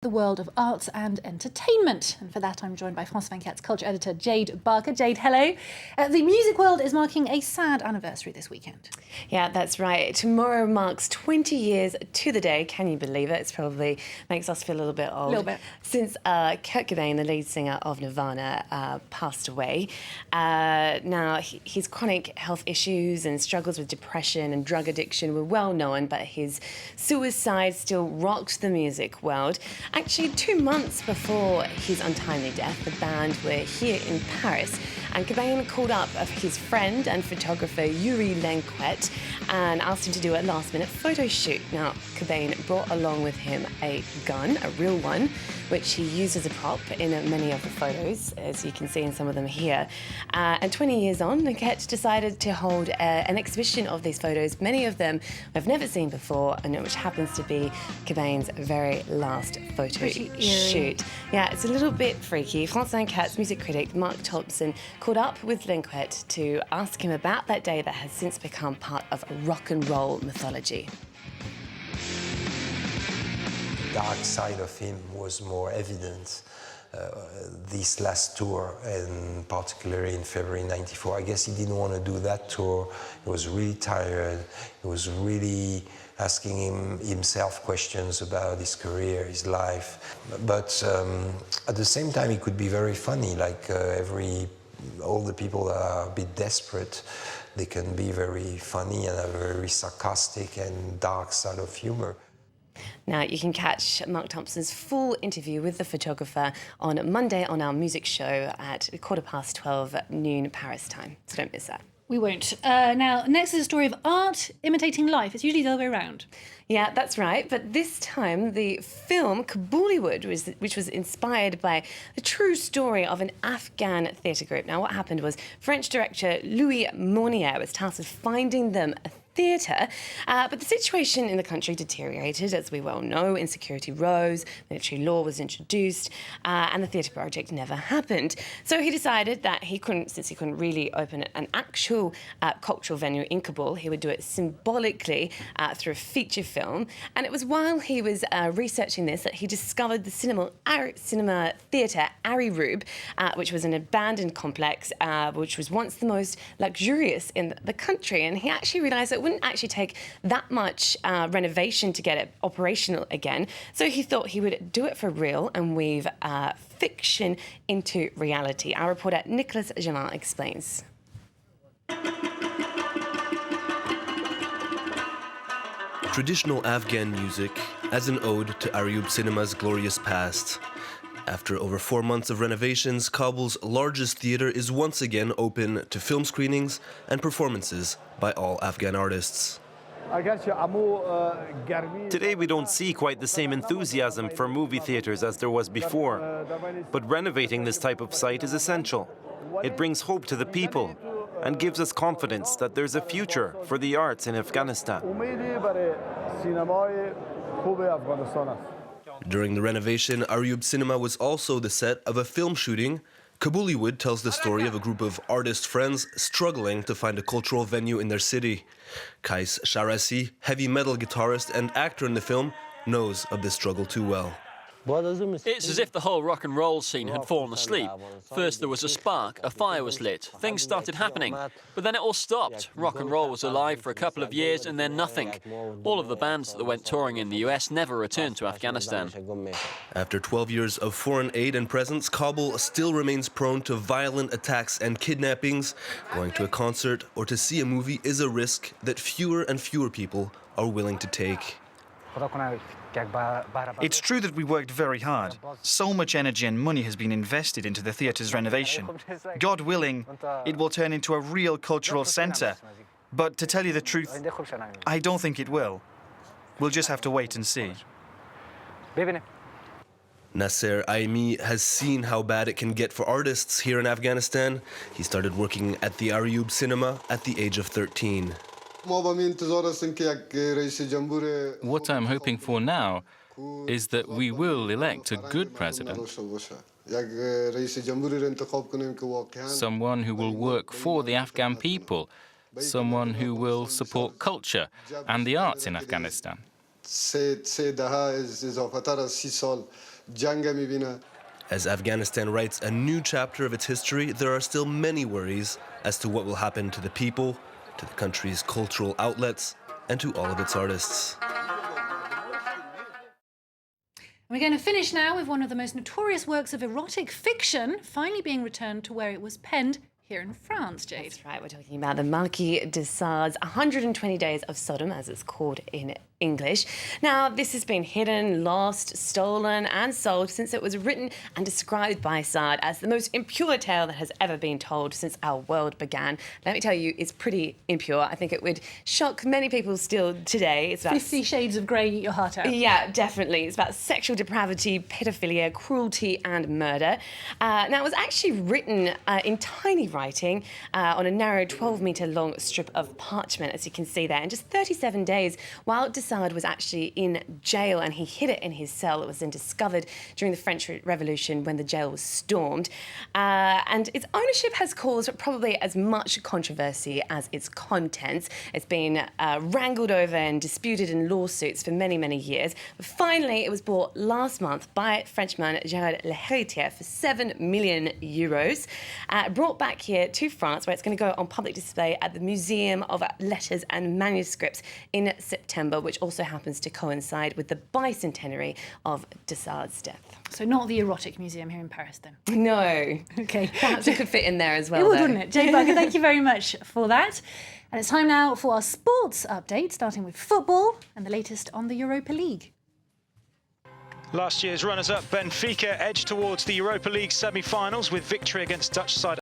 The world of arts and entertainment. And for that, I'm joined by France 24's culture editor, Jade Barker. Jade, hello. The music world is marking a sad anniversary this weekend. Yeah, that's right. Tomorrow marks 20 years to the day. Can you believe it? It probably makes us feel a little bit old. A little bit. Since Kurt Cobain, the lead singer of Nirvana, passed away. Now, his chronic health issues and struggles with depression and drug addiction were well known, but his suicide still rocked the music world. Actually, 2 months before his untimely death, the band were here in Paris, and Cobain called up his friend and photographer Yuri Lenquet and asked him to do a last-minute photo shoot. Now, Cobain brought along with him a gun, a real one, which he used as a prop in many of the photos, as you can see in some of them here. And 20 years on, Lenquet decided to hold an exhibition of these photos, many of them I've never seen before, and which happens to be Cobain's very last photo shoot. Yeah, it's a little bit freaky. France 24's music critic Mark Thompson caught up with Lenquet to ask him about that day that has since become part of rock and roll mythology. The dark side of him was more evident this last tour, and particularly in February '94. I guess he didn't want to do that tour. He was really tired. He was really asking himself questions about his career, his life. But at the same time, he could be very funny, like all the people that are a bit desperate, they can be very funny and have a very sarcastic and dark side of humor. Now, you can catch Mark Thompson's full interview with the photographer on Monday on our music show at 12:15 noon Paris time, so don't miss that. We won't. Now, next is a story of art imitating life. It's usually the other way around. Yeah, that's right. But this time, the film Bollywood, which was inspired by the true story of an Afghan theatre group. Now, what happened was French director Louis Mounier was tasked with finding them a theatre, but the situation in the country deteriorated, as we well know. Insecurity rose, military law was introduced, and the theatre project never happened. So he decided that since he couldn't really open an actual cultural venue in Kabul, he would do it symbolically through a feature film. And it was while he was researching this that he discovered the cinema theatre Arirub, which was an abandoned complex, which was once the most luxurious in the country. And he actually realised that it wouldn't actually take that much renovation to get it operational again. So he thought he would do it for real and weave fiction into reality. Our reporter Nicolas Jamin explains. Traditional Afghan music as an ode to Arirub cinema's glorious past. After over 4 months of renovations, Kabul's largest theatre is once again open to film screenings and performances by all Afghan artists. Today we don't see quite the same enthusiasm for movie theatres as there was before. But renovating this type of site is essential. It brings hope to the people and gives us confidence that there's a future for the arts in Afghanistan. During the renovation, Arirub Cinema was also the set of a film shooting. Bollywood tells the story of a group of artist friends struggling to find a cultural venue in their city. Kais Sharasi, heavy metal guitarist and actor in the film, knows of this struggle too well. It's as if the whole rock and roll scene had fallen asleep. First there was a spark, a fire was lit, things started happening, but then it all stopped. Rock and roll was alive for a couple of years and then nothing. All of the bands that went touring in the US never returned to Afghanistan. After 12 years of foreign aid and presence, Kabul still remains prone to violent attacks and kidnappings. Going to a concert or to see a movie is a risk that fewer and fewer people are willing to take. It's true that we worked very hard. So much energy and money has been invested into the theatre's renovation. God willing, it will turn into a real cultural centre. But to tell you the truth, I don't think it will. We'll just have to wait and see. Nasser Aimi has seen how bad it can get for artists here in Afghanistan. He started working at the Arirub Cinema at the age of 13. What I'm hoping for now is that we will elect a good president. Someone who will work for the Afghan people, someone who will support culture and the arts in Afghanistan. As Afghanistan writes a new chapter of its history, there are still many worries as to what will happen to the people, to the country's cultural outlets, and to all of its artists. We're going to finish now with one of the most notorious works of erotic fiction finally being returned to where it was penned, here in France, Jade. That's right, we're talking about the Marquis de Sade's 120 Days of Sodom, as it's called in English. Now, this has been hidden, lost, stolen and sold since it was written and described by Sade as the most impure tale that has ever been told since our world began. Let me tell you, it's pretty impure. I think it would shock many people still today. It's about 50 Shades of Grey, eat your heart out. Yeah, definitely. It's about sexual depravity, pedophilia, cruelty and murder. Now, it was actually written in tiny writing on a narrow 12-metre long strip of parchment, as you can see there, in just 37 days, while de Sade was actually in jail, and he hid it in his cell. It was then discovered during the French Revolution when the jail was stormed. And its ownership has caused probably as much controversy as its contents. It's been wrangled over and disputed in lawsuits for many, many years. But finally, it was bought last month by Frenchman Gérard L'Héritier for €7 million. Brought back here to France, where it's going to go on public display at the Museum of Letters and Manuscripts in September, which also happens to coincide with the bicentenary of de Sade's death. So not the erotic museum here in Paris, then? No. Okay. Perhaps it could fit in there as well. It would, wouldn't it? Jade Barker, thank you very much for that. And it's time now for our sports update, starting with football and the latest on the Europa League. Last year's runners-up Benfica edged towards the Europa League semi-finals with victory against Dutch side